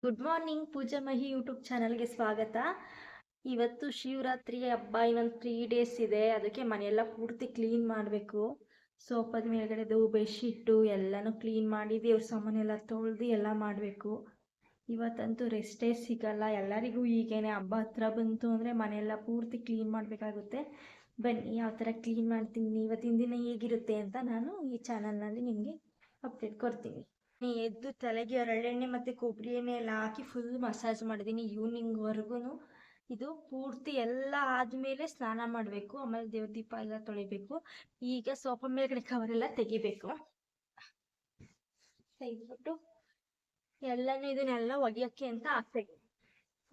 Good morning, ಪೂಜಾ ಮಹಿ YouTube ಚಾನಲ್ಗೆ ಸ್ವಾಗತ. ಇವತ್ತು ಶಿವರಾತ್ರಿ ಹಬ್ಬ, ಇನ್ನೊಂದು 3 ಡೇಸ್ ಇದೆ. ಅದಕ್ಕೆ ಮನೆಯೆಲ್ಲ ಪೂರ್ತಿ ಕ್ಲೀನ್ ಮಾಡಬೇಕು. ಸೋಫಾದ ಮೇಲ್ಗಡೆದು ಬೆಡ್ಶೀಟು ಎಲ್ಲನೂ ಕ್ಲೀನ್ ಮಾಡಿ ದೇವ್ರ ಸಾಮಾನೆಲ್ಲ ತೊಳೆದು ಎಲ್ಲ ಮಾಡಬೇಕು. ಇವತ್ತಂತೂ ರೆಸ್ಟೇ ಸಿಗಲ್ಲ. ಎಲ್ಲರಿಗೂ ಈಗೇನೆ ಹಬ್ಬ ಹತ್ರ ಬಂತು ಅಂದರೆ ಮನೆಯೆಲ್ಲ ಪೂರ್ತಿ ಕ್ಲೀನ್ ಮಾಡಬೇಕಾಗುತ್ತೆ. ಬನ್ನಿ ಯಾವ ಥರ ಕ್ಲೀನ್ ಮಾಡ್ತೀನಿ, ಇವತ್ತಿನ ದಿನ ಹೇಗಿರುತ್ತೆ ಅಂತ ನಾನು ಈ ಚಾನಲ್ನಲ್ಲಿ ನಿಮಗೆ ಅಪ್ಡೇಟ್ ಕೊಡ್ತೀನಿ. ಎದ್ದು ತಲೆಗೆ ಹರಳೆಣ್ಣೆ ಮತ್ತು ಕೊಬ್ಬರಿ ಎಣ್ಣೆ ಎಲ್ಲ ಹಾಕಿ ಫುಲ್ ಮಸಾಜ್ ಮಾಡಿದ್ದೀನಿ ಈವ್ನಿಂಗ್ವರೆಗೂ. ಇದು ಪೂರ್ತಿ ಎಲ್ಲ ಆದಮೇಲೆ ಸ್ನಾನ ಮಾಡಬೇಕು. ಆಮೇಲೆ ದೇವ್ರ ದೀಪ ಎಲ್ಲ ತೊಳಿಬೇಕು. ಈಗ ಸೋಫಾ ಮೇಲ್ಗಡೆ ಕವರೆಲ್ಲ ತೆಗಿಬೇಕು. ತೆಗೆದ್ಬಿಟ್ಟು ಎಲ್ಲನೂ ಇದನ್ನೆಲ್ಲ ಒಗೆಯೋಕ್ಕೆ ಅಂತ ಹಾಕ್ಬೇಕು.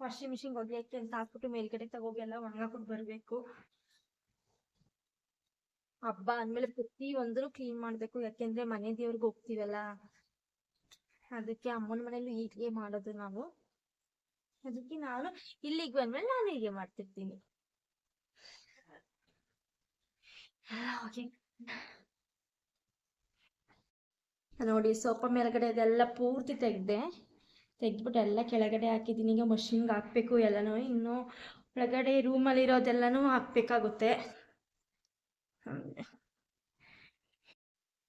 ವಾಷಿಂಗ್ ಮಿಷಿನ್ಗೆ ಒಗೆಯೋಕ್ಕೆ ಅಂತ ಹಾಕ್ಬಿಟ್ಟು ಮೇಲ್ಗಡೆ ತಗೋಗಿ ಎಲ್ಲ ಒಣಗಾಕ್ಬಿಟ್ಟು ಬರಬೇಕು. ಹಬ್ಬ ಅಂದಮೇಲೆ ಪ್ರತಿಯೊಂದನ್ನು ಕ್ಲೀನ್ ಮಾಡಬೇಕು. ಯಾಕೆಂದರೆ ಮನೆ ದೇವ್ರಿಗೆ ಹೋಗ್ತೀವಲ್ಲ, ಅದಕ್ಕೆ ಅಮ್ಮನ ಮನೇಲಿ ಹೀಗೆ ಮಾಡೋದು ನಾವು. ಅದಕ್ಕೆ ನಾನು ಇಲ್ಲಿಗೆ ಬಂದ್ಮೇಲೆ ನಾನು ಹೀಗೆ ಮಾಡ್ತಿರ್ತೀನಿ. ನೋಡಿ, ಸೋಫಾ ಮೇಲ್ಗಡೆ ಅದೆಲ್ಲ ಪೂರ್ತಿ ತೆಗೆದ್ಬಿಟ್ಟು ಎಲ್ಲ ಕೆಳಗಡೆ ಹಾಕಿದ್ದೀನಿ. ಈಗ ಮಷಿನ್ಗೆ ಹಾಕ್ಬೇಕು ಎಲ್ಲನೂ. ಇನ್ನು ಒಳಗಡೆ ರೂಮಲ್ಲಿ ಇರೋದೆಲ್ಲನೂ ಹಾಕ್ಬೇಕಾಗುತ್ತೆ.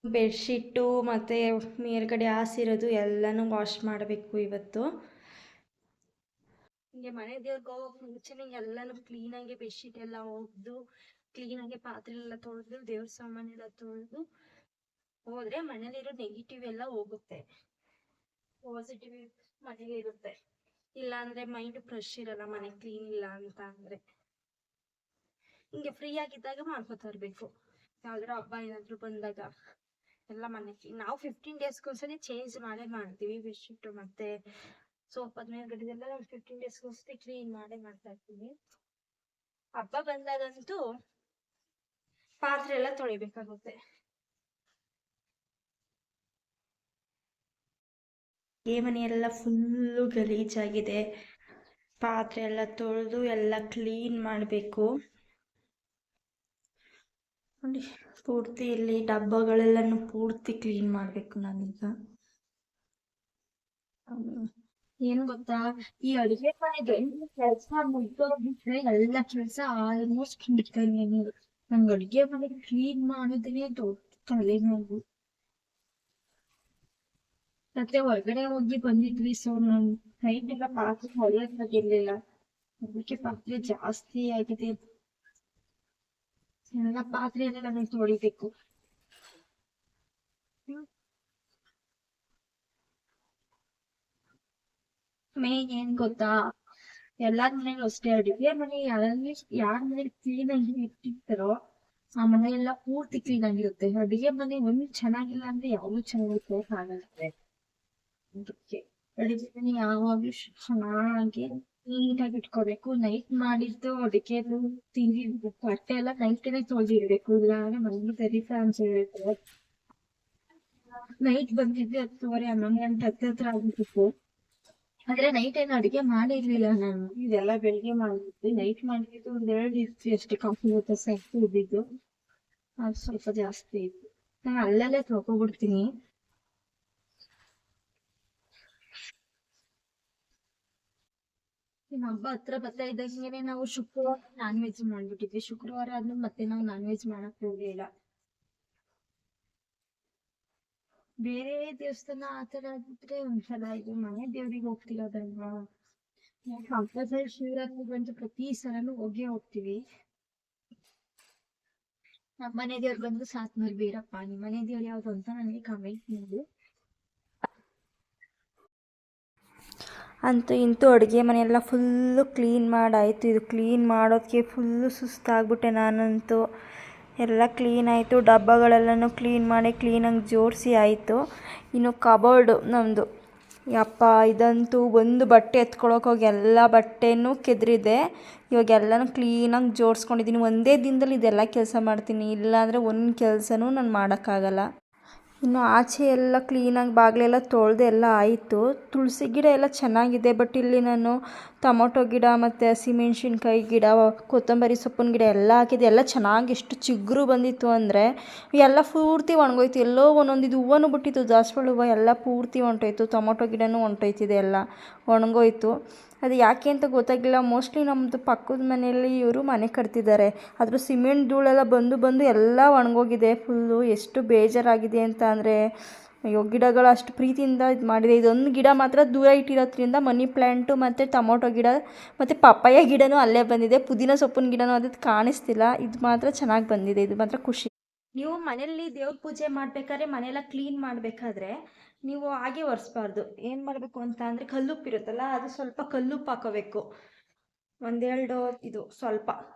ಬೆಡ್ಶೀಟು ಮತ್ತು ಮೇಲ್ಗಡೆ ಹಾಸಿರೋದು ಎಲ್ಲನೂ ವಾಶ್ ಮಾಡಬೇಕು ಇವತ್ತು. ಹಿಂಗೆ ಮನೆ ದೇವ್ರಿಗೆ ಹೋಗೋಕೆ ಮುಂಚೆನೇ ಎಲ್ಲನೂ ಕ್ಲೀನಾಗಿ ಬೆಡ್ಶೀಟ್ ಎಲ್ಲ ಒಗೆದು ಕ್ಲೀನಾಗಿ ಪಾತ್ರೆ ಎಲ್ಲ ತೊಳೆದು ದೇವ್ರ ಸಾಮಾನೆಲ್ಲ ತೊಳೆದು ಹೋದ್ರೆ ಮನೇಲಿರೋ ನೆಗೆಟಿವ್ ಎಲ್ಲ ಹೋಗುತ್ತೆ, ಪಾಸಿಟಿವ್ ಮನೆಗೆ ಇರುತ್ತೆ. ಇಲ್ಲ ಅಂದ್ರೆ ಮೈಂಡ್ ಫ್ರೆಶ್ ಇರಲ್ಲ ಮನೆ ಕ್ಲೀನ್ ಇಲ್ಲ ಅಂತ ಅಂದ್ರೆ. ಹಿಂಗೆ ಫ್ರೀ ಆಗಿದ್ದಾಗ ಮಾಡ್ಕೊತಾ ಇರ್ಬೇಕು. ಯಾವ್ದಾರ ಹಬ್ಬ ಏನಾದ್ರು ಬಂದಾಗ ಎಲ್ಲ ಮನೆ ನಾವು 15 ಡೇಸ್ಗೊಂದ್ಸಲಿ ಚೇಂಜ್ ಮಾಡೇ ಮಾಡ್ತೀವಿ. ಬೆಡ್ಶೀಟು ಮತ್ತೆ ಸೋಫಾದ ಮೇಲ್ಗಡೆದೆಲ್ಲ ನಾವು 15 ಡೇಸ್ಗೊಂದ್ಸತಿ ಕ್ಲೀನ್ ಮಾಡೇ ಮಾಡ್ತಾ ಇರ್ತೀವಿ. ಹಬ್ಬ ಬಂದಾಗಂತೂ ಪಾತ್ರೆ ಎಲ್ಲ ತೊಳಿಬೇಕಾಗುತ್ತೆ. ಮನೆಯೆಲ್ಲ ಫುಲ್ಲು ಗಲೀಜಾಗಿದೆ. ಪಾತ್ರೆ ಎಲ್ಲ ತೊಳೆದು ಎಲ್ಲ ಕ್ಲೀನ್ ಮಾಡಬೇಕು. ನೋಡಿ, ಪೂರ್ತಿ ಇಲ್ಲಿ ಡಬ್ಬಗಳೆಲ್ಲನೂ ಪೂರ್ತಿ ಕ್ಲೀನ್ ಮಾಡಬೇಕು ನಾನೀಗ. ಏನ್ ಗೊತ್ತಾ, ಈ ಅಡುಗೆ ಮನೆಗೆ ಕೆಲಸ ಮುಗ್ದೋಗ್ಬಿಟ್ರೆ ಎಲ್ಲ ಕೆಲಸ ಆಲ್ಮೋಸ್ಟ್ ಬಿಡ್ತೀನಿ. ನಂಗೆ ಅಡುಗೆ ಮನೆ ಕ್ಲೀನ್ ಮಾಡೋದೇ ದೊಡ್ಡ ತಲೆನೋವು. ಮತ್ತೆ ಹೊರಗಡೆ ಹೋಗಿ ಬಂದಿದ್ವಿ, ಸೊ ನಮ್ ನೈಟ್ ಎಲ್ಲ ಪಾತ್ರೆ ಹೊಳೆಯೋದಾಗಿರ್ಲಿಲ್ಲ. ಅದಕ್ಕೆ ಪಾತ್ರೆ ಜಾಸ್ತಿ ಆಗಿದೆ. ಎಲ್ಲ ಪಾತ್ರೆ ಎಲ್ಲ ನನಗೆ ತೊಳಿಬೇಕು. ಮೇನ್ ಏನ್ ಗೊತ್ತಾ, ಎಲ್ಲಾರ ಮನೇಲೂ ಅಷ್ಟೇ, ಅಡುಗೆ ಮನೆ ಯಾರ ಮನೇಲಿ ಕ್ಲೀನ್ ಆಗಿ ಇಟ್ಟಿರ್ತಾರೋ ಆ ಮನೆ ಎಲ್ಲ ಪೂರ್ತಿ ಕ್ಲೀನ್ ಆಗಿರುತ್ತೆ. ಅಡುಗೆ ಮನೆ ಒಂದ್ ಚೆನ್ನಾಗಿಲ್ಲ ಅಂದ್ರೆ ಯಾವ್ದು ಚೆನ್ನಾಗಿರುತ್ತೆ ಆಗಲ್ಲ. ಅದಕ್ಕೆ ಅಡುಗೆ ಮನೆ ಯಾವಾಗ್ಲೂ ಚೆನ್ನಾಗಿ ನೀಟಾಗಿ ಇಟ್ಕೋಬೇಕು. ನೈಟ್ ಮಾಡಿದ್ದು ಅಡುಗೆದು ತಿಂಡಿ ಬಟ್ಟೆ ಎಲ್ಲ ನೈಟೇನೆ ತೊಳೆದಿರ್ಬೇಕು. ಇಲ್ಲ ಅಂದ್ರೆ ಮನೇಲಿ ತೆರೀತಾ ಅನ್ಸಿರುತ್ತೆ. ನೈಟ್ ಬಂದಿದ್ದೆ 10:30 11 ಗಂಟೆ ಹತ್ರ ಆಗ್ಬಿಟ್ಟಿತ್ತು. ಆದ್ರೆ ನೈಟ್ ಏನು ಅಡುಗೆ ಮಾಡಿರ್ಲಿಲ್ಲ ನಾನು. ಇದೆಲ್ಲ ಬೆಳಿಗ್ಗೆ ಮಾಡಿದ್ವಿ. ನೈಟ್ ಮಾಡಿದ್ದು 2 ಇಡ್ಲಿ ಅಷ್ಟೇ, ಕಾಫಿ ಜೊತೆ ಸೇರ್ಸಿ ಇದ್ದಿದ್ದು. ಅದು ಸ್ವಲ್ಪ ಜಾಸ್ತಿ ಇತ್ತು. ನಾನು ಅಲ್ಲಲ್ಲೇ ತೊಳ್ಕೊಬಿಡ್ತೀನಿ. ಇನ್ನು ಹಬ್ಬ ಹತ್ರ ಬರ್ತಾ ಇದ್ದಂಗೆನೆ ನಾವು ಶುಕ್ರವಾರ ನಾನ್ ವೆಜ್ ಮಾಡ್ಬಿಟ್ಟಿದ್ವಿ. ಶುಕ್ರವಾರ ಆದ್ಮೇಲೆ ಮತ್ತೆ ನಾವು ನಾನ್ ವೆಜ್ ಮಾಡಕ್ ಹೋಗ್ಲಿಲ್ಲ. ಬೇರೆ ದೇವಸ್ಥಾನ ಆತರ ಆಗ್ಬಿಟ್ರೆ ಒಂದ್ಸಲ, ಇದು ಮನೆ ದೇವ್ರಿಗೆ ಹೋಗ್ತಿರೋದಲ್ವಾ. ಕಂಪಲ್ಸರಿ ಶಿವರಾತ್ರಿ ಬಂದು ಪ್ರತಿ ಸಲನೂ ಹೋಗ್ತೀವಿ. ನಮ್ಮ ಮನೆ ದೇವ್ರು ಬಂದು ಸಾತ್ನೂರ್ ಬೀರಪ್ಪ. ನಿಮ್ಮ ಮನೆ ದೇವ್ರು ಯಾವ್ದು ಅಂತ ನನಗೆ ಕಮೆಂಟ್ ಮಾಡಿ. ಅಂತೂ ಇಂತೂ ಅಡುಗೆ ಮನೆಯೆಲ್ಲ ಫುಲ್ಲು ಕ್ಲೀನ್ ಮಾಡಾಯಿತು. ಇದು ಕ್ಲೀನ್ ಮಾಡೋದಕ್ಕೆ ಫುಲ್ಲು ಸುಸ್ತಾಗ್ಬಿಟ್ಟೆ ನಾನಂತೂ. ಎಲ್ಲ ಕ್ಲೀನ್ ಆಯಿತು, ಡಬ್ಬಗಳೆಲ್ಲನೂ ಕ್ಲೀನ್ ಮಾಡಿ ಕ್ಲೀನಾಗಿ ಜೋಡಿಸಿ ಆಯಿತು. ಇನ್ನು ಕಬೋರ್ಡು ನಮ್ಮದು, ಯಪ್ಪ ಇದಂತೂ ಒಂದು ಬಟ್ಟೆ ಎತ್ಕೊಳ್ಳೋಕೆ ಎಲ್ಲ ಬಟ್ಟೆನೂ ಕೆದರಿದೆ. ಇವಾಗ ಎಲ್ಲನೂ ಕ್ಲೀನಾಗಿ ಜೋಡಿಸ್ಕೊಂಡಿದ್ದೀನಿ. ಒಂದೇ ದಿನದಲ್ಲಿ ಇದೆಲ್ಲ ಕೆಲಸ ಮಾಡ್ತೀನಿ, ಇಲ್ಲಾಂದರೆ ಒಂದು ಕೆಲಸನೂ ನಾನು ಮಾಡೋಕ್ಕಾಗಲ್ಲ. ಇನ್ನು ಆಚೆ ಎಲ್ಲ ಕ್ಲೀನಾಗಿ ಬಾಗಿಲೆಲ್ಲ ತೊಳೆದು ಎಲ್ಲ ಆಯಿತು. ತುಳಸಿ ಗಿಡ ಎಲ್ಲ ಚೆನ್ನಾಗಿದೆ. ಬಟ್ ಇಲ್ಲಿ ನಾನು ಟೊಮೊಟೊ ಗಿಡ ಮತ್ತು ಹಸಿಮೆಣ್ಸಿನ್ಕಾಯಿ ಗಿಡ, ಕೊತ್ತಂಬರಿ ಸೊಪ್ಪಿನ ಗಿಡ ಎಲ್ಲ ಹಾಕಿದೆ. ಎಲ್ಲ ಚೆನ್ನಾಗಿ ಎಷ್ಟು ಚಿಗುರು ಬಂದಿತ್ತು ಅಂದರೆ ಎಲ್ಲ ಪೂರ್ತಿ ಒಣಗೋಯ್ತು. ಎಲ್ಲೋ ಒಂದೊಂದು ಇದು ಹೂವನೂ ಬಿಟ್ಟಿತ್ತು, ದಾಸವಾಳ ಹೂವು ಎಲ್ಲ ಪೂರ್ತಿ ಹೊಂಟೋಯ್ತು. ಟೊಮೊಟೊ ಗಿಡನೂ ಹೊಂಟೋಯ್ತಿದೆ, ಎಲ್ಲ ಒಣಗೋಯ್ತು. ಅದು ಯಾಕೆ ಅಂತ ಗೊತ್ತಾಗಿಲ್ಲ. ಮೋಸ್ಟ್ಲಿ ನಮ್ಮದು ಪಕ್ಕದ ಮನೆಯಲ್ಲಿ ಇವರು ಮನೆ ಕಟ್ತಿದ್ದಾರೆ. ಅದ್ರ ಸಿಮೆಂಟ್ ಧೂಳೆಲ್ಲ ಬಂದು ಬಂದು ಎಲ್ಲ ಒಣಗೋಗಿದೆ ಫುಲ್ಲು. ಎಷ್ಟು ಬೇಜಾರಾಗಿದೆ ಅಂತ ಅಂದರೆ, ಅಯ್ಯೋ ಗಿಡಗಳು ಅಷ್ಟು ಪ್ರೀತಿಯಿಂದ ಇದು ಮಾಡಿದೆ. ಇದೊಂದು ಗಿಡ ಮಾತ್ರ ದೂರ ಇಟ್ಟಿರೋದ್ರಿಂದ ಮನಿ ಪ್ಲ್ಯಾಂಟು ಮತ್ತು ಟೊಮೊಟೊ ಗಿಡ ಮತ್ತು ಪಪ್ಪಾಯ ಗಿಡನೂ ಅಲ್ಲೇ ಬಂದಿದೆ. ಪುದೀನ ಸೊಪ್ಪಿನ ಗಿಡನೂ ಅದಕ್ಕೆ ಕಾಣಿಸ್ತಿಲ್ಲ. ಇದು ಮಾತ್ರ ಚೆನ್ನಾಗಿ ಬಂದಿದೆ, ಇದು ಮಾತ್ರ ಖುಷಿ. ನೀವು ಮನೆಯಲ್ಲಿ ದೇವ್ರ ಪೂಜೆ ಮಾಡಬೇಕಾದ್ರೆ, ಮನೆಯೆಲ್ಲ ಕ್ಲೀನ್ ಮಾಡಬೇಕಾದ್ರೆ ನೀವು ಹಾಗೆ ಒರೆಸ್ಬಾರ್ದು. ಏನು ಮಾಡಬೇಕು ಅಂತ ಅಂದರೆ, ಕಲ್ಲುಪ್ಪಿರುತ್ತಲ್ಲ, ಅದು ಸ್ವಲ್ಪ ಕಲ್ಲುಪ್ಪು ಹಾಕೋಬೇಕು. ಒಂದೆರಡು ಇದು ಸ್ವಲ್ಪ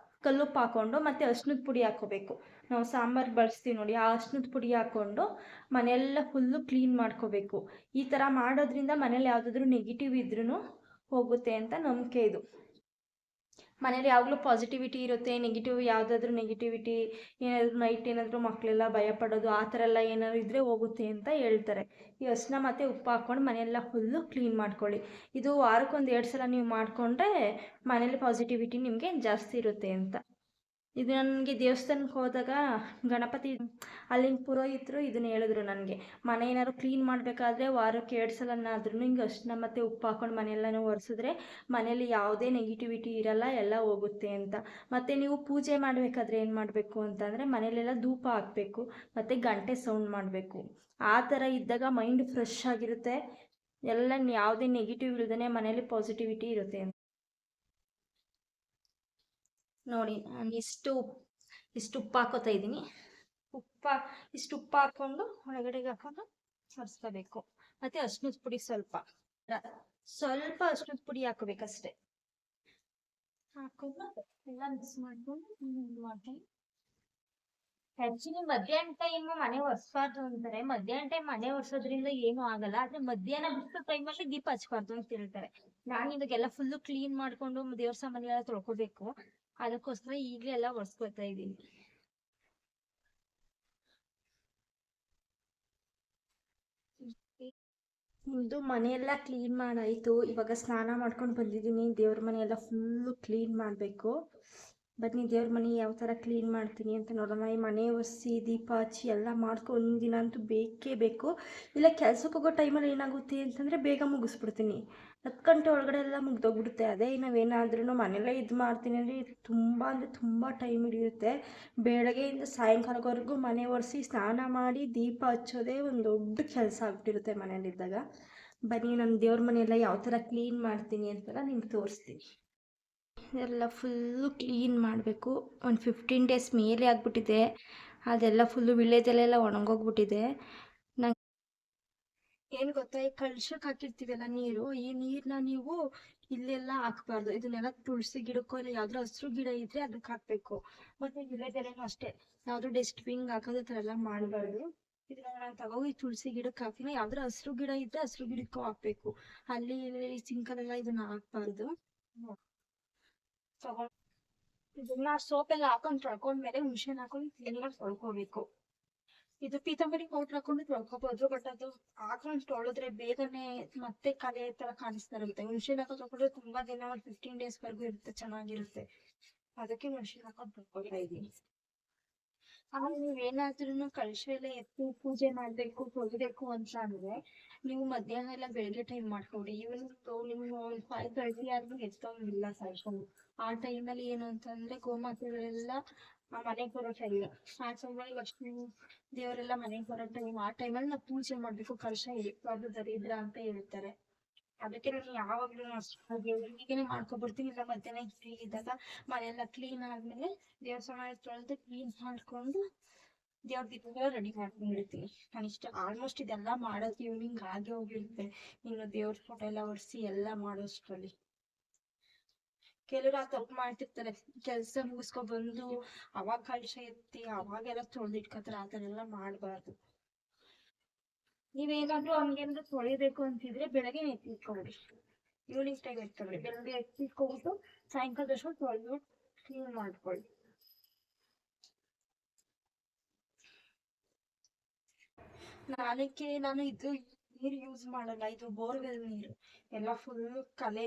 ಕಲ್ಲುಪ್ಪು ಹಾಕ್ಕೊಂಡು ಮತ್ತು ಅರ್ಶಿನದ ಪುಡಿ ಹಾಕ್ಕೋಬೇಕು. ನಾವು ಸಾಂಬಾರು ಬಳಸ್ತೀವಿ ನೋಡಿ, ಆ ಅರ್ಶಿನದ ಪುಡಿ ಹಾಕ್ಕೊಂಡು ಮನೆಯೆಲ್ಲ ಫುಲ್ಲು ಕ್ಲೀನ್ ಮಾಡ್ಕೋಬೇಕು. ಈ ಥರ ಮಾಡೋದ್ರಿಂದ ಮನೇಲಿ ಯಾವುದಾದ್ರೂ ನೆಗೆಟಿವ್ ಇದ್ರೂ ಹೋಗುತ್ತೆ ಅಂತ ನಂಬಿಕೆ ಇದು. ಮನೇಲಿ ಯಾವಾಗಲೂ ಪಾಸಿಟಿವಿಟಿ ಇರುತ್ತೆ. ಯಾವುದಾದ್ರೂ ನೆಗೆಟಿವಿಟಿ ಏನಾದರೂ ನೈಟ್ ಏನಾದರೂ ಮಕ್ಕಳೆಲ್ಲ ಭಯಪಡೋದು ಆ ಥರ ಎಲ್ಲ ಏನಾದ್ರು ಇದ್ದರೆ ಹೋಗುತ್ತೆ ಅಂತ ಹೇಳ್ತಾರೆ. ಈ ಅರಿಶಿನ ಮತ್ತು ಉಪ್ಪು ಹಾಕ್ಕೊಂಡು ಮನೆಯೆಲ್ಲ ಫುಲ್ಲು ಕ್ಲೀನ್ ಮಾಡ್ಕೊಳ್ಳಿ. ಇದು ವಾರಕ್ಕೊಂದು 2 ಸಲ ನೀವು ಮಾಡಿಕೊಂಡ್ರೆ ಮನೇಲಿ ಪಾಸಿಟಿವಿಟಿ ನಿಮಗೆ ಜಾಸ್ತಿ ಇರುತ್ತೆ ಅಂತ. ಇದು ನನಗೆ ದೇವಸ್ಥಾನಕ್ಕೆ ಹೋದಾಗ ಗಣಪತಿ ಅಲ್ಲಿನ ಪುರೋಹಿತರು ಇದನ್ನು ಹೇಳಿದ್ರು ನನಗೆ. ಮನೆ ಏನಾದ್ರು ಕ್ಲೀನ್ ಮಾಡಬೇಕಾದ್ರೆ ವಾರಕ್ಕೆ 2 ಸಲನಾದ್ರೂ ಹಿಂಗೆ ಅರಿಶಿನ ಮತ್ತು ಉಪ್ಪು ಹಾಕ್ಕೊಂಡು ಮನೆಯೆಲ್ಲನೂ ಒರೆಸಿದ್ರೆ ಮನೇಲಿ ಯಾವುದೇ ನೆಗೆಟಿವಿಟಿ ಇರಲ್ಲ, ಎಲ್ಲ ಹೋಗುತ್ತೆ ಅಂತ. ಮತ್ತು ನೀವು ಪೂಜೆ ಮಾಡಬೇಕಾದ್ರೆ ಏನು ಮಾಡಬೇಕು ಅಂತಂದರೆ, ಮನೆಯಲ್ಲೆಲ್ಲ ಧೂಪ ಹಾಕಬೇಕು ಮತ್ತು ಗಂಟೆ ಸೌಂಡ್ ಮಾಡಬೇಕು. ಆ ಥರ ಇದ್ದಾಗ ಮೈಂಡ್ ಫ್ರೆಶ್ ಆಗಿರುತ್ತೆ. ಎಲ್ಲ ಯಾವುದೇ ನೆಗೆಟಿವ್ ಇಲ್ಲದೇ ಮನೇಲಿ ಪಾಸಿಟಿವಿಟಿ ಇರುತ್ತೆ ಅಂತ. ನೋಡಿ, ನಾನು ಇಷ್ಟು ಉಪ್ಪು ಹಾಕೋತಾ ಇದ್ದೀನಿ. ಇಷ್ಟು ಉಪ್ಪು ಹಾಕ್ಕೊಂಡು ಒಳಗಡೆಗೆ ಹಾಕೊಂಡು ಒರೆಸ್ಕೋಬೇಕು. ಮತ್ತು ಅರ್ಶಿನದ ಪುಡಿ ಸ್ವಲ್ಪ ಅರ್ಶಿನದ ಪುಡಿ ಹಾಕೋಬೇಕಷ್ಟೆ. ಹಾಕೊಂಡು ಎಲ್ಲ ಮಿಕ್ಸ್ ಮಾಡ್ಕೊಂಡು ಮಾಡ್ತೀನಿ. ಆ್ಯಕ್ಚುಲಿ ಮಧ್ಯಾಹ್ನ ಟೈಮ್ ಮನೆ ಒರೆಸ್ಬಾರ್ದು ಅಂತಾರೆ. ಮಧ್ಯಾಹ್ನ ಟೈಮ್ ಮನೆ ಒರೆಸೋದ್ರಿಂದ ಏನೂ ಆಗಲ್ಲ. ಆದರೆ ಮಧ್ಯಾಹ್ನ ಬಿಟ್ಟು ಟೈಮಲ್ಲಿ ದೀಪ ಹಚ್ಬಾರ್ದು ಅಂತ ಹೇಳ್ತಾರೆ. ನಾನು ಇದಕ್ಕೆಲ್ಲ ಫುಲ್ಲು ಕ್ಲೀನ್ ಮಾಡಿಕೊಂಡು ದೇವ್ರ ಸಾಮಾನೆಲ್ಲ ತೊಳ್ಕೊಬೇಕು. ಅದಕ್ಕೋಸ್ಕರ ಈಗಲೇ ಎಲ್ಲ ಒರೆಸ್ಕೊತಾ ಇದ್ದೀನಿ. ಇದು ಮನೆಯೆಲ್ಲ ಕ್ಲೀನ್ ಮಾಡಾಯಿತು. ಇವಾಗ ಸ್ನಾನ ಮಾಡ್ಕೊಂಡು ಬಂದಿದ್ದೀನಿ. ದೇವ್ರ ಮನೆಯೆಲ್ಲ ಫುಲ್ಲು ಕ್ಲೀನ್ ಮಾಡಬೇಕು. ಬನ್ನಿ ದೇವ್ರ ಮನೆ ಯಾವ ಥರ ಕ್ಲೀನ್ ಮಾಡ್ತೀನಿ ಅಂತ ನೋಡೋಣ. ಈ ಮನೆ ಒರೆಸಿ ದೀಪ ಹಚ್ಚಿ ಎಲ್ಲ ಮಾಡ್ಕೊಂಡು ಒಂದಿನ ಅಂತೂ ಬೇಕೇ ಬೇಕು. ಇಲ್ಲ ಕೆಲ್ಸಕ್ಕೆ ಹೋಗೋ ಟೈಮಲ್ಲಿ ಏನಾಗುತ್ತೆ ಅಂತಂದರೆ ಬೇಗ ಮುಗಿಸ್ಬಿಡ್ತೀನಿ. 10 ಗಂಟೆ ಒಳಗಡೆ ಎಲ್ಲ ಮುಗ್ದೋಗ್ಬಿಡುತ್ತೆ. ಅದೇ ನಾವೇನಾದ್ರೂ ಮನೆಯಲ್ಲೇ ಇದು ಮಾಡ್ತೀನಿ ಅಂದರೆ ಅಂದರೆ ತುಂಬ ಟೈಮ್ ಹಿಡಿಯುತ್ತೆ. ಬೆಳಗ್ಗೆಯಿಂದ ಸಾಯಂಕಾಲದವರೆಗೂ ಮನೆ ಒರೆಸಿ ಸ್ನಾನ ಮಾಡಿ ದೀಪ ಹಚ್ಚೋದೇ ಒಂದು ದೊಡ್ಡ ಕೆಲಸ ಆಗ್ಬಿಟ್ಟಿರುತ್ತೆ ಮನೇಲಿದ್ದಾಗ. ಬನ್ನಿ ನಾನು ದೇವ್ರ ಮನೆಯೆಲ್ಲ ಯಾವ ಥರ ಕ್ಲೀನ್ ಮಾಡ್ತೀನಿ ಅಂತೆಲ್ಲ ನಿಮ್ಗೆ ತೋರಿಸ್ತೀನಿ. ಎಲ್ಲ ಫುಲ್ಲು ಕ್ಲೀನ್ ಮಾಡಬೇಕು. ಒಂದು 15 ಡೇಸ್ ಮೇಲೆ ಆಗಿಬಿಟ್ಟಿದೆ. ಅದೆಲ್ಲ ಫುಲ್ಲು ವಿಳ್ಯದೆಲೆಲ್ಲ ಒಣಗೋಗ್ಬಿಟ್ಟಿದೆ. ನಂಗೆ ಏನು ಗೊತ್ತಾ, ಈ ಕಳ್ಶಕ್ಕೆ ಹಾಕಿರ್ತೀವಲ್ಲ ನೀರು, ಈ ನೀರನ್ನ ನೀವು ಇಲ್ಲೆಲ್ಲ ಹಾಕ್ಬಾರ್ದು. ಇದನ್ನೆಲ್ಲ ತುಳಸಿ ಗಿಡಕ್ಕೋ ಇಲ್ಲ ಯಾವ್ದಾದ್ರು ಹಸಿರು ಗಿಡ ಇದ್ರೆ ಅದಕ್ಕೆ ಹಾಕಬೇಕು. ಮತ್ತು ವಿಳ್ಯದೆಲೆನೂ ಅಷ್ಟೇ, ಯಾವುದು ಡಸ್ಟ್ಬಿನ್ಗೆ ಹಾಕೋದು ಥರ ಎಲ್ಲ ಮಾಡಬಾರ್ದು. ಇದನ್ನ ನಾನು ತಗೋಗಿ ತುಳಸಿ ಗಿಡಕ್ಕೆ ಹಾಕ್ತೀನಿ. ಯಾವ್ದಾದ್ರು ಹಸಿರು ಗಿಡ ಇದ್ರೆ ಹಸಿರು ಗಿಡಕ್ಕೂ ಹಾಕಬೇಕು. ಅಲ್ಲಿ ಇಲ್ಲಿ ಸಿಂಕಲ್ಲೆಲ್ಲ ಇದನ್ನ ಹಾಕ್ಬಾರ್ದು. ಇದನ್ನ ಸೋಪೆಲ್ಲ ಹಾಕೊಂಡು ತೊಳ್ಕೊಂಡ್ಮೇಲೆ ಹುಣಸೆಹಣ್ಣು ಹಾಕೊಂಡು ಕ್ಲೀನಾಗಿ ತೊಳ್ಕೊಬೇಕು. ಇದು ಪೀತಾಂಬರಿ ಪೌಡ್ರ್ ಹಾಕೊಂಡು ತೊಳ್ಕೊಬೋದು. ಬಟ್ ಅದು ಹಾಕೊಂಡು ತೊಳೆದ್ರೆ ಬೇಗನೆ ಮತ್ತೆ ಕಲೆ ಥರ ಕಾಣಿಸ್ತಾ ಇರುತ್ತೆ. ಹುಣಸೆಹಣ್ಣು ಹಾಕೊಂಡು ತೊಳ್ಕೊಂಡ್ರೆ ತುಂಬ ದಿನ, ಒಂದು 15 ಡೇಸ್ವರೆಗೂ ಇರುತ್ತೆ, ಚೆನ್ನಾಗಿರುತ್ತೆ. ಅದಕ್ಕೆ ಹುಣಸೆಹಣ್ಣು ಹಾಕೊಂಡು ತೊಳ್ಕೊತಾ ಇದ್ದೀನಿ. ಆಮೇಲೆ ನೀವೇನಾದ್ರೂ ಕಳಶ ಎಲ್ಲ ಎತ್ತು ಪೂಜೆ ಮಾಡಬೇಕು, ತೊಳಿಬೇಕು ಅಂತ ಅಂದರೆ ನೀವು ಮಧ್ಯಾಹ್ನ ಎಲ್ಲ ಬೆಳಗ್ಗೆ ಟೈಮ್ ಮಾಡ್ಕೊಡಿ. ಇವತ್ತು ನೀವು 5:30 ಆದ್ರೂ ಎತ್ತೋಂಗಿಲ್ಲ ಸಾಯ್ಕೊಂಡು. ಆ ಟೈಮಲ್ಲಿ ಏನು ಅಂತಂದರೆ ಗೋಮಾತೆಗಳೆಲ್ಲ ಮನೆಗೆ ಬರೋ ಟೈಮ್, ಆ ಟೈಮಲ್ಲಿ ಲಕ್ಷ್ಮೀ ದೇವರೆಲ್ಲ ಮನೆಗೆ ಬರೋ ಟೈಮ್. ಆ ಟೈಮಲ್ಲಿ ನಾವು ಪೂಜೆ ಮಾಡಬೇಕು. ಕಲಶ ಎತ್ತಬಾರ್ದು, ದರಿದ್ರ ಅಂತ ಹೇಳ್ತಾರೆ. ಅದಕ್ಕೆ ನಾನು ಯಾವಾಗಲೂ ದೇವರಿಗೇನೆ ಮಾಡ್ಕೊಬಿಡ್ತೀನಿ. ಇಲ್ಲ ಮಧ್ಯಾಹ್ನ ಫ್ರೀ ಇದ್ದಾಗ ಮನೆಯೆಲ್ಲ ಕ್ಲೀನ್ ಆದಮೇಲೆ ದೇವ್ರ ಸಾಮಾನು ತೊಳೆದು ಕ್ಲೀನ್ ಮಾಡಿಕೊಂಡು ದೇವ್ರ ದೀಪಗಳ ರೆಡಿ ಮಾಡ್ಕೊಂಡಿರ್ತೀನಿ. ನಾನು ಆಲ್ಮೋಸ್ಟ್ ಇದೆಲ್ಲ ಮಾಡೋದು ಈವ್ನಿಂಗ್ ಆಗೇ ಹೋಗಿರುತ್ತೆ. ಇನ್ನು ದೇವ್ರ ಫೋಟೋ ಎಲ್ಲ ಒರೆಸಿ ಎಲ್ಲ ಮಾಡೋಷ್ಟರಲ್ಲಿ ಕೆಲವರು ಆ ತಪ್ಪು ಮಾಡ್ತಿರ್ತಾರೆ. ಕೆಲಸ ಮುಗಿಸ್ಕೊಬಂದು ಅವಾಗ ಕಳಶ ಎತ್ತಿ ಅವಾಗೆಲ್ಲ ತೊಳೆದಿಟ್ಕೊತಾರೆ. ಆ ಥರ ಎಲ್ಲ ಮಾಡಬಾರ್ದು. ನೀವೇನಾದ್ರೂ ಹಂಗೇನಾದ್ರು ತೊಳಿಬೇಕು ಅಂತಿದ್ರೆ ಬೆಳಗ್ಗೆ ಎತ್ತಿಟ್ಕೊಬಿಡಿ, ಈವ್ನಿಂಗ್ ಟೈಮ್ ಎತ್ಕೊಬಿಡಿ. ಬೆಳಗ್ಗೆ ಎತ್ತಿಟ್ಕೊಬಿಟ್ಟು ಸಾಯಂಕಾಲದಷ್ಟು ತೊಳೆದು ಕ್ಲೀನ್ ಮಾಡ್ಕೊಳ್ಳಿ. ನಾನು ಇದು ನೀರು ಯೂಸ್ ಮಾಡಲ್ಲ, ಇದು ಬೋರ್ವೆಲ್ ನೀರು. ಎಲ್ಲ ಫುಲ್ ಕಲೆ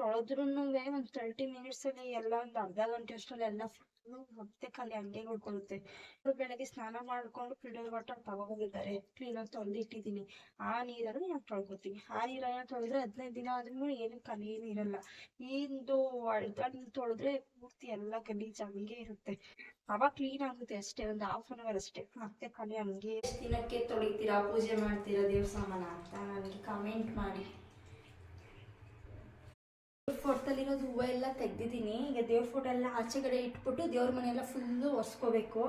ತೊಳೆದ್ರೂ ಒಂದು 30 ಮಿನಿಟ್ಸ್ ಅಲ್ಲಿ ಎಲ್ಲ ಒಂದು ಅರ್ಧ ಗಂಟೆ ಅಷ್ಟರಲ್ಲಿ ಎಲ್ಲ ಫುಲ್ ಮತ್ತೆ ಕಲೆ ಹಂಗೆ ಉಳ್ಕೊಳ್ಳುತ್ತೆ. ಬೆಳಗ್ಗೆ ಸ್ನಾನ ಮಾಡ್ಕೊಂಡು ಫಿಲ್ಟರ್ ವಾಟರ್ ತಗೊಬಂದಿದ್ದಾರೆ, ಕ್ಲೀನಾಗಿ ತೊಳೆದಿಟ್ಟಿದ್ದೀನಿ. ಆ ನೀರನ್ನು ನಾನು ತೊಳ್ಕೊತೀನಿ. ಆ ನೀರನ್ನ ತೊಳೆದ್ರೆ 15 ದಿನ ಆದ್ರೂ ಏನು ಕಲೆ ಏನು ಇರಲ್ಲ. ಇದು ನೀರು ತೊಳೆದ್ರೆ ಪೂರ್ತಿ ಎಲ್ಲ ಗಲೀಜ್ ಹಂಗೆ ಇರುತ್ತೆ. ಅವಾಗ ಕ್ಲೀನ್ ಆಗುತ್ತೆ ಅಷ್ಟೇ, ಒಂದು 1/2 ಅಷ್ಟೇ, ಮತ್ತೆ ಕಲೆ ಹಂಗೆ. ದಿನಕ್ಕೆ ತೊಳಿತೀರಾ, ಪೂಜೆ ಮಾಡ್ತೀರಾ ದೇವ್ರ ಸಾಮಾನ ಅಂತ ನನಗೆ ಕಮೆಂಟ್ ಮಾಡಿ. ಫೋಟೋದಲ್ಲಿರೋದು ಹೂವು ಎಲ್ಲ ತೆಗ್ದಿದ್ದೀನಿ. ಈಗ ದೇವ್ರ ಫೋಟೋ ಎಲ್ಲ ಆಚೆಗಡೆ ಇಟ್ಬಿಟ್ಟು ದೇವ್ರ ಮನೆಯೆಲ್ಲ ಫುಲ್ಲು ಒರೆಸ್ಕೋಬೇಕು.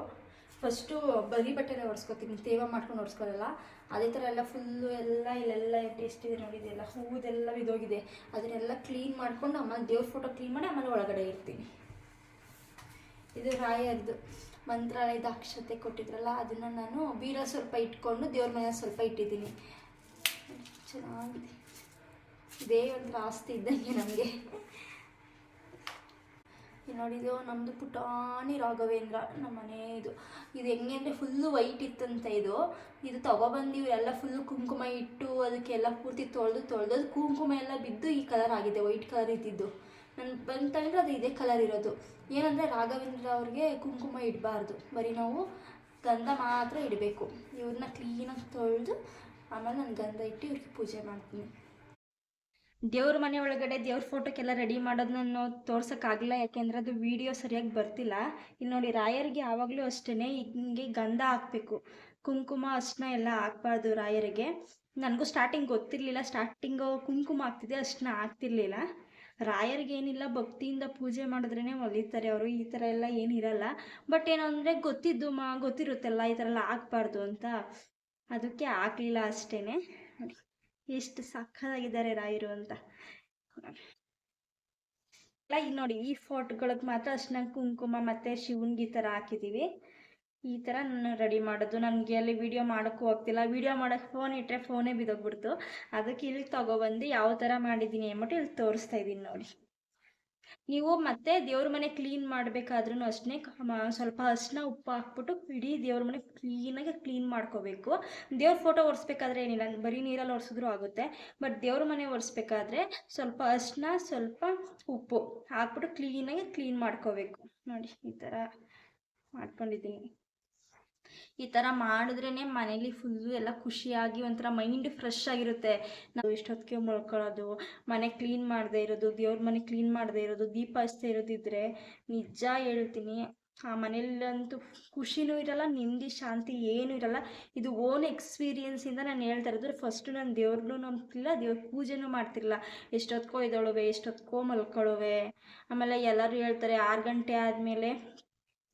ಫಸ್ಟು ಬರೀ ಬಟ್ಟೆಲ್ಲ ಒರೆಸ್ಕೋತೀನಿ, ತೇವ ಮಾಡ್ಕೊಂಡು ಒರೆಸ್ಕೊಳ್ಳಲ್ಲ. ಅದೇ ಥರ ಎಲ್ಲ ಫುಲ್ಲು ಎಲ್ಲ ಇಲ್ಲೆಲ್ಲ ಎಷ್ಟಿದೆ ನೋಡಿದೆಲ್ಲ ಹೂವುದೆಲ್ಲ ಬಿದ್ದೋಗಿದೆ. ಅದನ್ನೆಲ್ಲ ಕ್ಲೀನ್ ಮಾಡ್ಕೊಂಡು ಆಮೇಲೆ ದೇವ್ರ ಫೋಟೋ ಕ್ಲೀನ್ ಮಾಡಿ ಆಮೇಲೆ ಒಳಗಡೆ ಇರ್ತೀನಿ. ಇದು ರಾಯರ್ದು ಮಂತ್ರಾಲಯದ ಅಕ್ಷತೆ ಕೊಟ್ಟಿದ್ರಲ್ಲ, ಅದನ್ನು ನಾನು ಬೀರ ಸ್ವಲ್ಪ ಇಟ್ಕೊಂಡು ದೇವ್ರ ಮನೆ ಸ್ವಲ್ಪ ಇಟ್ಟಿದ್ದೀನಿ. ಚೆನ್ನಾಗಿದೆ, ಇದೇ ಒಂಥರ ಆಸ್ತಿ ಇದ್ದಂಗೆ ನಮಗೆ. ನೋಡಿದು ನಮ್ಮದು ಪುಟಾಣಿ ರಾಘವೇಂದ್ರ ನಮ್ಮ ಮನೆ. ಇದು ಹೆಂಗೆ ಅಂದರೆ ಫುಲ್ಲು ವೈಟ್ ಇತ್ತಂತೆ. ಇದು ತೊಗೊಬಂದು ಇವರೆಲ್ಲ ಫುಲ್ಲು ಕುಂಕುಮ ಇಟ್ಟು ಅದಕ್ಕೆಲ್ಲ ಪೂರ್ತಿ ತೊಳೆದು ಕುಂಕುಮ ಎಲ್ಲ ಬಿದ್ದು ಈ ಕಲರ್ ಆಗಿದೆ, ವೈಟ್ ಕಲರ್ ಇದ್ದಿದ್ದು. ನಾನು ಬಂತಂದರೆ ಅದು ಇದೇ ಕಲರ್ ಇರೋದು. ಏನಂದರೆ ರಾಘವೇಂದ್ರ ಅವ್ರಿಗೆ ಕುಂಕುಮ ಇಡಬಾರ್ದು, ಬರೀ ನಾವು ಗಂಧ ಮಾತ್ರ ಇಡಬೇಕು. ಇವ್ರನ್ನ ಕ್ಲೀನಾಗಿ ತೊಳೆದು ಆಮೇಲೆ ನಾನು ಗಂಧ ಇಟ್ಟು ಇವ್ರಿಗೆ ಪೂಜೆ ಮಾಡ್ತೀನಿ. ದೇವ್ರ ಮನೆ ಒಳಗಡೆ ದೇವ್ರ ಫೋಟೋಕ್ಕೆಲ್ಲ ರೆಡಿ ಮಾಡೋದನ್ನ ತೋರ್ಸೋಕ್ಕಾಗಲ್ಲ, ಯಾಕೆಂದರೆ ಅದು ವಿಡಿಯೋ ಸರಿಯಾಗಿ ಬರ್ತಿಲ್ಲ. ಇಲ್ಲಿ ನೋಡಿ, ರಾಯರಿಗೆ ಯಾವಾಗಲೂ ಅಷ್ಟೇ ಹಿಂಗೆ ಗಂಧ ಹಾಕಬೇಕು, ಕುಂಕುಮ ಅರ್ಶಿನ ಎಲ್ಲ ಹಾಕ್ಬಾರ್ದು ರಾಯರಿಗೆ. ನನಗೂ ಸ್ಟಾರ್ಟಿಂಗ್ ಗೊತ್ತಿರಲಿಲ್ಲ, ಸ್ಟಾರ್ಟಿಂಗು ಕುಂಕುಮ ಹಾಕ್ತಿದ್ದೆ, ಅರ್ಶಿನ ಹಾಕ್ತಿರ್ಲಿಲ್ಲ. ರಾಯರಿಗೆ ಏನಿಲ್ಲ, ಭಕ್ತಿಯಿಂದ ಪೂಜೆ ಮಾಡಿದ್ರೇ ಒಲಿತಾರೆ ಅವರು, ಈ ಥರ ಎಲ್ಲ ಏನಿರಲ್ಲ. ಬಟ್ ಏನೋ ಅಂದರೆ ಗೊತ್ತಿರುತ್ತಲ್ಲ ಈ ಥರ ಎಲ್ಲ ಹಾಕ್ಬಾರ್ದು ಅಂತ, ಅದಕ್ಕೆ ಹಾಕಲಿಲ್ಲ ಅಷ್ಟೇ. ನೋಡಿ ಎಷ್ಟು ಸಕ್ಕತ್ತಾಗಿದ್ದಾರೆ ರಾಯರು ಅಂತ. ನೋಡಿ, ಈ ಫೋಟೋಗಳಿಗೆ ಮಾತ್ರ ಅರ್ಶಿನ ಕುಂಕುಮ ಮತ್ತು ಶಿವನ್ಗೆ ಈ ಥರ ಹಾಕಿದ್ದೀವಿ. ಈ ಥರ ನಾನು ರೆಡಿ ಮಾಡೋದು. ನನಗೆ ಅಲ್ಲಿ ವೀಡಿಯೋ ಮಾಡೋಕ್ಕೂ ಹೋಗ್ತಿಲ್ಲ, ವೀಡಿಯೋ ಮಾಡೋಕ್ಕೆ ಫೋನ್ ಇಟ್ಟರೆ ಫೋನೇ ಬಿದ್ದೋಗ್ಬಿಡ್ತು. ಅದಕ್ಕೆ ಇಲ್ಲಿ ತೊಗೊಬಂದು ಯಾವ ಥರ ಮಾಡಿದ್ದೀನಿ ಅಂದ್ಬಿಟ್ಟು ಇಲ್ಲಿ ತೋರಿಸ್ತಾ ಇದ್ದೀನಿ ನೋಡಿ. ನೀವು ಮತ್ತೆ ದೇವ್ರ ಮನೆ ಕ್ಲೀನ್ ಮಾಡಬೇಕಾದ್ರೂ ಅಷ್ಟೇ ಸ್ವಲ್ಪ ಅರ್ಶಿನ ಉಪ್ಪು ಹಾಕ್ಬಿಟ್ಟು ಇಡೀ ದೇವ್ರ ಮನೆ ಕ್ಲೀನಾಗಿ ಕ್ಲೀನ್ ಮಾಡ್ಕೋಬೇಕು. ದೇವ್ರ ಫೋಟೋ ಒರೆಸ್ಬೇಕಾದ್ರೆ ಏನಿಲ್ಲ, ಬರೀ ನೀರಲ್ಲಿ ಒರೆಸಿದ್ರೂ ಆಗುತ್ತೆ. ಬಟ್ ದೇವ್ರ ಮನೆ ಒರೆಸ್ಬೇಕಾದ್ರೆ ಸ್ವಲ್ಪ ಅರ್ಶಿನ ಸ್ವಲ್ಪ ಉಪ್ಪು ಹಾಕ್ಬಿಟ್ಟು ಕ್ಲೀನಾಗಿ ಕ್ಲೀನ್ ಮಾಡ್ಕೋಬೇಕು. ನೋಡಿ ಈ ಥರ ಮಾಡ್ಕೊಂಡಿದ್ದೀನಿ. ಈ ಥರ ಮಾಡಿದ್ರೇ ಮನೇಲಿ ಫುಲ್ಲು ಎಲ್ಲ ಖುಷಿಯಾಗಿ ಒಂಥರ ಮೈಂಡ್ ಫ್ರೆಶ್ ಆಗಿರುತ್ತೆ. ನಾವು ಎಷ್ಟೊತ್ತಿಗೆ ಮಲ್ಕೊಳ್ಳೋದು, ಮನೆ ಕ್ಲೀನ್ ಮಾಡದೇ ಇರೋದು, ದೇವ್ರ ಮನೆ ಕ್ಲೀನ್ ಮಾಡದೇ ಇರೋದು, ದೀಪ ಹಚ್ತಾ ಇರೋದಿದ್ರೆ ನಿಜ ಹೇಳ್ತೀನಿ ಆ ಮನೇಲಂತೂ ಖುಷಿನೂ ಇರಲ್ಲ, ನೆಮ್ಮದಿ ಶಾಂತಿ ಏನೂ ಇರಲ್ಲ. ಇದು ಓನ್ ಎಕ್ಸ್ಪೀರಿಯನ್ಸಿಂದ ನಾನು ಹೇಳ್ತಾ ಇರೋದು. ಫಸ್ಟು ನಾನು ದೇವ್ರನ್ನೂ ನಂಬ್ತಿಲ್ಲ, ದೇವ್ರ ಪೂಜೆನೂ ಮಾಡ್ತಿರಲಿಲ್ಲ. ಎಷ್ಟೊತ್ತಿಗೋ ಇದ್ದೊಳುವೆ, ಎಷ್ಟೊತ್ತಿಗೋ ಮಲ್ಕೊಳ್ಳುವೆ. ಆಮೇಲೆ ಎಲ್ಲರೂ ಹೇಳ್ತಾರೆ 6 ಗಂಟೆ ಆದಮೇಲೆ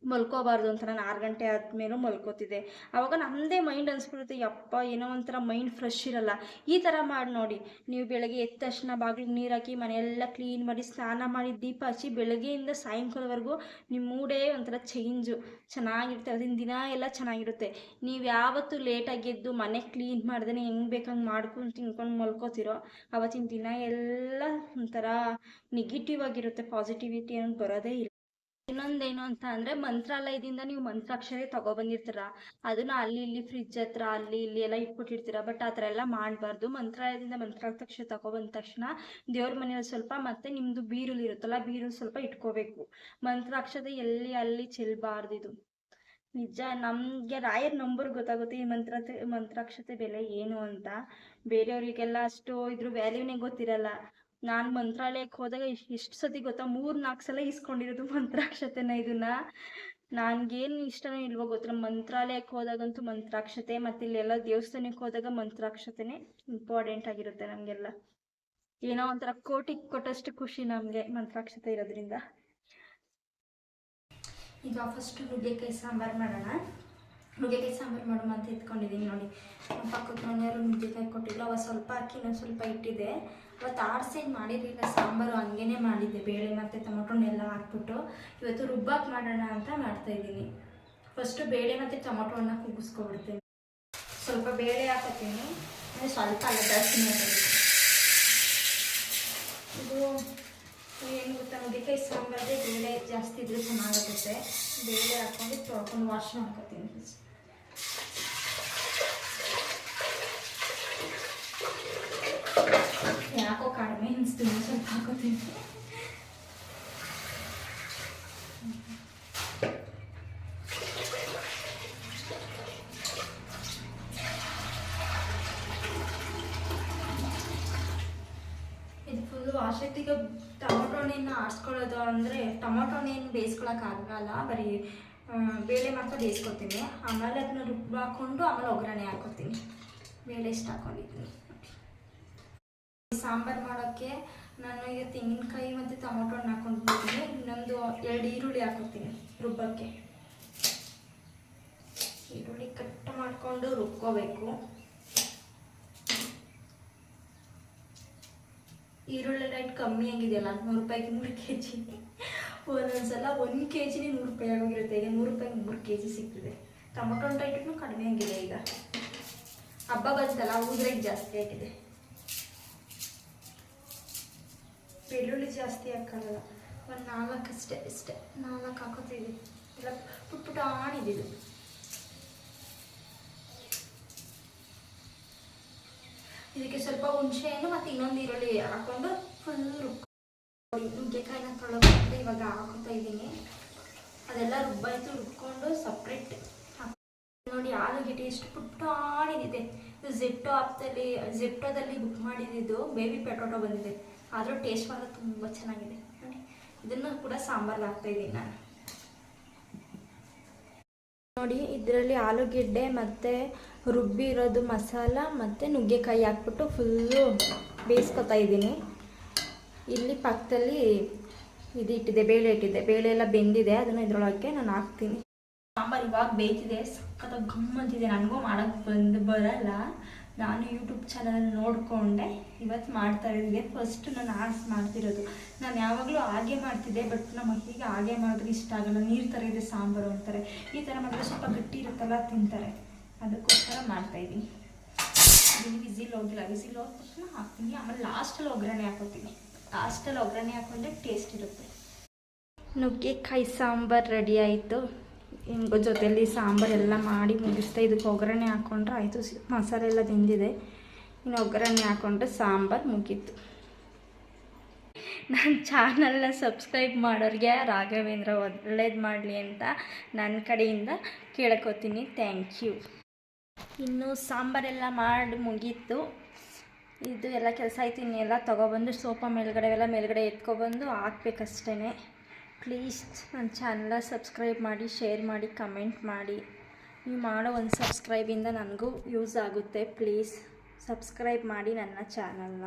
ಮಲ್ಕೋಬಾರ್ದು ಅಂತ. ನಾನು 6 ಗಂಟೆ ಆದಮೇಲೂ ಮಲ್ಕೋತಿದ್ದೆ. ಆವಾಗ ನಮ್ಮದೇ ಮೈಂಡ್ ಅನಿಸ್ಬಿಡುತ್ತೆ, ಯಪ್ಪ ಏನೋ ಒಂಥರ ಮೈಂಡ್ ಫ್ರೆಶ್ ಇರಲ್ಲ. ಈ ಥರ ಮಾಡಿ ನೋಡಿ, ನೀವು ಬೆಳಗ್ಗೆ ಎದ್ದ ತಕ್ಷಣ ಬಾಗಿಲಿಗೆ ನೀರು ಹಾಕಿ ಮನೆಯೆಲ್ಲ ಕ್ಲೀನ್ ಮಾಡಿ ಸ್ನಾನ ಮಾಡಿ ದೀಪ ಹಚ್ಚಿ ಬೆಳಗ್ಗೆಯಿಂದ ಸಾಯಂಕಾಲವರೆಗೂ ನಿಮ್ಮ ಮೂಡೇ ಒಂಥರ ಚೇಂಜು, ಚೆನ್ನಾಗಿರುತ್ತೆ. ಅದನ್ನ ದಿನ ಎಲ್ಲ ಚೆನ್ನಾಗಿರುತ್ತೆ. ನೀವು ಯಾವತ್ತು ಲೇಟಾಗಿ ಎದ್ದು ಮನೆ ಕ್ಲೀನ್ ಮಾಡ್ದೇ ಹೆಂಗೆ ಬೇಕಂಗೆ ಮಾಡ್ಕೊಂಡು ತಿನ್ಕೊಂಡು ಮಲ್ಕೋತಿರೋ ಅವತ್ತಿನ ದಿನ ಎಲ್ಲ ಒಂಥರ ನೆಗೆಟಿವ್ ಆಗಿರುತ್ತೆ, ಪಾಸಿಟಿವಿಟಿ ಅನ್ನೋದು ಬರೋದೇ ಇಲ್ಲ. ಇನ್ನೊಂದೇನು ಅಂತ ಅಂದರೆ, ಮಂತ್ರಾಲಯದಿಂದ ನೀವು ಮಂತ್ರಾಕ್ಷತೆ ತೊಗೊಬಂದಿರ್ತೀರ, ಅದನ್ನು ಅಲ್ಲಿ ಇಲ್ಲಿ ಫ್ರಿಜ್ ಹತ್ರ ಅಲ್ಲಿ ಇಲ್ಲಿ ಎಲ್ಲ ಇಟ್ಬಿಟ್ಟಿರ್ತೀರ. ಬಟ್ ಆ ಥರ ಎಲ್ಲ ಮಾಡಬಾರ್ದು. ಮಂತ್ರಾಲಯದಿಂದ ಮಂತ್ರಾಕ್ಷತೆ ತೊಗೊಬಂದ ತಕ್ಷಣ ದೇವ್ರ ಮನೆಯಲ್ಲಿ ಸ್ವಲ್ಪ ಮತ್ತು ನಿಮ್ಮದು ಬೀರುಲಿ ಇರುತ್ತಲ್ಲ, ಬೀರುಲಿ ಸ್ವಲ್ಪ ಇಟ್ಕೋಬೇಕು. ಮಂತ್ರಾಕ್ಷತೆ ಎಲ್ಲಿ ಅಲ್ಲಿ ಚೆಲ್ಲಬಾರ್ದು. ಇದು ನಿಜ. ನಮಗೆ ರಾಯರ್ ನಂಬರ್ ಗೊತ್ತಾಗುತ್ತೆ ಈ ಮಂತ್ರಾಕ್ಷತೆ ಬೆಲೆ ಏನು ಅಂತ. ಬೇರೆಯವರಿಗೆಲ್ಲ ಅಷ್ಟು ಇದ್ರ ವ್ಯಾಲ್ಯೂನೇ ಗೊತ್ತಿರಲ್ಲ. ನಾನು ಮಂತ್ರಾಲಯಕ್ಕೆ ಹೋದಾಗ ಎಷ್ಟು ಸತಿ ಗೊತ್ತಾ, 3-4 ಸಲ ಇಸ್ಕೊಂಡಿರೋದು ಮಂತ್ರಾಕ್ಷತೆನ. ಇದನ್ನು ನನಗೇನು ಇಷ್ಟನೋ ಇಲ್ವೋ ಗೊತ್ತಿಲ್ಲ, ಮಂತ್ರಾಲಯಕ್ಕೆ ಹೋದಾಗಂತೂ ಮಂತ್ರಾಕ್ಷತೆ, ಮತ್ತು ಇಲ್ಲೆಲ್ಲ ದೇವಸ್ಥಾನಕ್ಕೆ ಹೋದಾಗ ಮಂತ್ರಾಕ್ಷತೆನೇ ಇಂಪಾರ್ಟೆಂಟ್ ಆಗಿರುತ್ತೆ ನಮಗೆಲ್ಲ. ಏನೋ ಒಂಥರ ಕೋಟಿಗೆ ಕೊಟ್ಟಷ್ಟು ಖುಷಿ ನಮಗೆ ಮಂತ್ರಾಕ್ಷತೆ ಇರೋದ್ರಿಂದ. ಈಗ ಫಸ್ಟು ನುಗ್ಗೆಕಾಯಿ ಸಾಂಬಾರು ಮಾಡೋಣ. ನುಗ್ಗೆಕಾಯಿ ಸಾಂಬಾರು ಮಾಡೋಣ ಅಂತ ಎತ್ಕೊಂಡಿದ್ದೀನಿ ನೋಡಿ. ಪಕ್ಕದ ಮನೆಯವರು ನುಗ್ಗೆಕಾಯಿ ಕೊಟ್ಟಿದ್ರು, ಅವಾಗ ಸ್ವಲ್ಪ ಹಾಕಿ ಇನ್ನೊಂದು ಸ್ವಲ್ಪ ಇಟ್ಟಿದ್ದೆ. ಅವತ್ತು ಆರ್ಸೇನು ಮಾಡಿರಲಿಲ್ಲ ಸಾಂಬಾರು, ಹಂಗೇ ಮಾಡಿದ್ದೆ, ಬೇಳೆ ಮತ್ತು ಟೊಮೊಟೊನೆಲ್ಲ ಹಾಕ್ಬಿಟ್ಟು. ಇವತ್ತು ರುಬ್ಬಾಕ್ ಮಾಡೋಣ ಅಂತ ಮಾಡ್ತಾಯಿದ್ದೀನಿ. ಫಸ್ಟು ಬೇಳೆ ಮತ್ತು ಟೊಮೊಟೊನ ಕುಗ್ಗಿಸ್ಕೊಬಿಡ್ತೀನಿ. ಸ್ವಲ್ಪ ಬೇಳೆ ಹಾಕೋತೀನಿ, ಸ್ವಲ್ಪ ಅಲ್ಲ ಜಾಸ್ತಿ ಮಾಡ್ತೀನಿ. ಇದು ಏನು ಗೊತ್ತಾ, ನುಗ್ಗೆಕಾಯಿ ಸಾಂಬಾರಿಗೆ ಬೇಳೆ ಜಾಸ್ತಿ ಇದ್ದರೆ ಚೆನ್ನಾಗುತ್ತೆ. ಬೇಳೆ ಹಾಕ್ಕೊಂಡು ತೊಳ್ಕೊಂಡು ವಾಶ್ ಮಾಡ್ಕೊತೀನಿ. ಕಡಿಮೆ ಅನಿಸ್ತೀನಿ, ಸ್ವಲ್ಪ ಹಾಕೋತೀನಿ. ಇದು ಫುಲ್ಲು ಆಸಕ್ತಿಗೆ ಟೊಮೊಟೊ ಹಣ್ಣನ್ನು ಆಡಿಸ್ಕೊಳ್ಳೋದು ಅಂದರೆ ಟೊಮೊಟೊ ಹಣ್ಣೇನು ಬೇಯಿಸ್ಕೊಳಕ್ಕಾಗಲ್ಲ, ಬರೀ ಬೇಳೆ ಮಾತ್ರ ಬೇಯಿಸ್ಕೊತೀನಿ. ಆಮೇಲೆ ಅದನ್ನ ರುಬ್ಬ ಹಾಕ್ಕೊಂಡು ಆಮೇಲೆ ಒಗ್ಗರಣೆ ಹಾಕೋತೀನಿ. ಬೇಳೆ ಇಷ್ಟು ಹಾಕೊಂಡಿದ್ದೀನಿ. ಸಾಂಬಾರು ಮಾಡೋಕ್ಕೆ ನಾನು ಈಗ ತೆಂಗಿನಕಾಯಿ ಮತ್ತು ಟೊಮೊಟೊ ಹಣ್ಣು ಹಾಕ್ಕೊಂಡಿದ್ದೀನಿ. ಇನ್ನೊಂದು 2 ಈರುಳ್ಳಿ ಹಾಕೋತೀನಿ ರುಬ್ಬಕ್ಕೆ. ಈರುಳ್ಳಿ ಕಟ್ ಮಾಡಿಕೊಂಡು ರುಬ್ಕೋಬೇಕು. ಈರುಳ್ಳಿ ರೇಟ್ ಕಮ್ಮಿ ಆಗಿದೆಯಲ್ಲ, 100 ರೂಪಾಯಿಗೆ 3 kg. ಒಂದೊಂದ್ಸಲ 1 kg 100 ರೂಪಾಯಿ ಆಗೋಗಿರುತ್ತೆ. ಈಗ 100 ರೂಪಾಯಿಗೆ 3 kg ಸಿಗ್ತಿದೆ. ಟೊಮೊಟೊ ರೇಟು ಕಡಿಮೆ ಆಗಿದೆ. ಈಗ ಹಬ್ಬ ಬಂತಲ್ಲ, ಊದ್ ರೇಟ್ ಜಾಸ್ತಿ ಆಗಿದೆ. ಬೆಳ್ಳುಳ್ಳಿ ಜಾಸ್ತಿ ಹಾಕಲ್ಲ, ಒಂದು 4 ಅಷ್ಟೇ, 4 ಹಾಕೋತೀವಿ. ಎಲ್ಲ ಪುಟ್ಟ ಆಣಿದ್ದು. ಇದಕ್ಕೆ ಸ್ವಲ್ಪ ಹುಣಸೆಹಣ್ಣು ಮತ್ತು ಇನ್ನೊಂದು ಈರುಳ್ಳಿ ಹಾಕೊಂಡು ಫುಲ್ ನುಗ್ಗೆಕಾಯಿನ ತೊಳಕೊಂಡು ಇವಾಗ ಹಾಕೋತಾ ಇದ್ದೀನಿ. ಅದೆಲ್ಲ ರುಬ್ಬಾಯ್ತು. ರುಬ್ಕೊಂಡು ಸಪ್ರೇಟ್ ನೋಡಿ. ಆಲೂಗೆಡ್ಡೆ ಎಷ್ಟು ಪುಟ್ಟಾಣಿದಿದೆ. ಇದು ಝೆಪ್ಟೋದಲ್ಲಿ ಬುಕ್ ಮಾಡಿದ್ದು ಬೇಬಿ ಪೊಟ್ಯಾಟೊ ಬಂದಿದೆ. ಆದರೂ ಟೇಸ್ಟ್ ಮಾತ್ರ ತುಂಬ ಚೆನ್ನಾಗಿದೆ ನೋಡಿ. ಇದನ್ನು ಕೂಡ ಸಾಂಬಾರ್ಗೆ ಹಾಕ್ತಾಯಿದ್ದೀನಿ ನಾನು. ನೋಡಿ, ಇದರಲ್ಲಿ ಆಲೂಗೆಡ್ಡೆ ಮತ್ತು ರುಬ್ಬಿರೋದು ಮಸಾಲ ಮತ್ತು ನುಗ್ಗೆಕಾಯಿ ಹಾಕ್ಬಿಟ್ಟು ಫುಲ್ಲು ಬೇಯಿಸ್ಕೊತಾ ಇದ್ದೀನಿ. ಇಲ್ಲಿ ಪಕ್ಕದಲ್ಲಿ ಇಟ್ಟಿದ್ದೆ, ಬೇಳೆ ಇಟ್ಟಿದ್ದೆ. ಬೇಳೆ ಎಲ್ಲ ಬೆಂದಿದೆ, ಅದನ್ನು ಇದರೊಳಗೆ ನಾನು ಹಾಕ್ತೀನಿ. ಸಾಂಬಾರು ಇವಾಗ ಬೇಯ್ತಿದೆ, ಸಖತ್ತಾಗಿ ಗಮ್ಮಂತಿದೆ. ನನಗೂ ಮಾಡೋಕ್ಕೆ ಬರಲ್ಲ. ನಾನು ಯೂಟ್ಯೂಬ್ ಚಾನಲ್ ನೋಡಿಕೊಂಡೆ ಇವತ್ತು ಮಾಡ್ತಾ ಇದ್ದೆ. ಫಸ್ಟ್ ನಾನು ಮಾಡ್ತಿರೋದು. ನಾನು ಯಾವಾಗಲೂ ಹಾಗೆ ಮಾಡ್ತಿದ್ದೆ, ಬಟ್ ನಮ್ಮ ಮಕ್ಕಳಿಗೆ ಹಾಗೆ ಮಾಡಿದ್ರೆ ಇಷ್ಟ ಆಗಲ್ಲ. ನೀರು ಥರ ಇದೆ ಸಾಂಬಾರು ಅಂತಾರೆ. ಈ ಥರ ಮಾಡಿದ್ರೆ ಸ್ವಲ್ಪ ಗಟ್ಟಿ ಇರುತ್ತಲ್ಲ, ತಿಂತಾರೆ. ಅದಕ್ಕೋಸ್ಕರ ಮಾಡ್ತಾಯಿದ್ದೀನಿ. ವಿಸಿಲ್ ಹೋಗಿಲ್ಲ, ವಿಸಿಲ್ ಹೋದ ತಕ್ಷಣ ಹಾಕ್ತೀನಿ. ಆಮೇಲೆ ಲಾಸ್ಟಲ್ಲಿ ಒಗ್ಗರಣೆ ಹಾಕೋತೀನಿ. ಲಾಸ್ಟಲ್ಲಿ ಒಗ್ಗರಣೆ ಹಾಕೊಂಡ್ರೆ ಟೇಸ್ಟ್ ಇರುತ್ತೆ. ನುಗ್ಗೆಕಾಯಿ ಸಾಂಬಾರು ರೆಡಿ ಆಯಿತು. ಹಿಂಗೆ ಜೊತೆಯಲ್ಲಿ ಸಾಂಬಾರೆಲ್ಲ ಮಾಡಿ ಮುಗಿಸ್ತಾ ಇದಕ್ಕೆ ಒಗ್ಗರಣೆ ಹಾಕ್ಕೊಂಡ್ರೆ ಆಯಿತು. ಮಸಾಲೆ ಎಲ್ಲ ತಿಂದಿದೆ. ಇನ್ನು ಒಗ್ಗರಣೆ ಹಾಕ್ಕೊಂಡ್ರೆ ಸಾಂಬಾರು ಮುಗೀತು. ನನ್ನ ಚಾನಲ್ನ ಸಬ್ಸ್ಕ್ರೈಬ್ ಮಾಡೋರಿಗೆ ರಾಘವೇಂದ್ರ ಒಳ್ಳೇದು ಮಾಡಲಿ ಅಂತ ನನ್ನ ಕಡೆಯಿಂದ ಕೇಳ್ಕೊತೀನಿ. Thank you. ಇನ್ನು ಸಾಂಬಾರೆಲ್ಲ ಮಾಡಿ ಮುಗೀತು. ಇದು ಎಲ್ಲ ಕೆಲಸ ಆಯ್ತು. ಇನ್ನೆಲ್ಲ ತೊಗೊಬಂದು ಸೋಫಾ ಮೇಲ್ಗಡೆ ಎತ್ಕೊಬಂದು ಹಾಕ್ಬೇಕಷ್ಟೇ. ಪ್ಲೀಸ್ ನನ್ನ ಚಾನಲ್ನ ಸಬ್ಸ್ಕ್ರೈಬ್ ಮಾಡಿ, ಶೇರ್ ಮಾಡಿ, ಕಮೆಂಟ್ ಮಾಡಿ. ನೀವು ಮಾಡೋ ಒಂದು ಸಬ್ಸ್ಕ್ರೈಬಿಂದ ನನಗೂ ಯೂಸ್ ಆಗುತ್ತೆ. ಪ್ಲೀಸ್ ಸಬ್ಸ್ಕ್ರೈಬ್ ಮಾಡಿ ನನ್ನ ಚಾನಲ್ನ.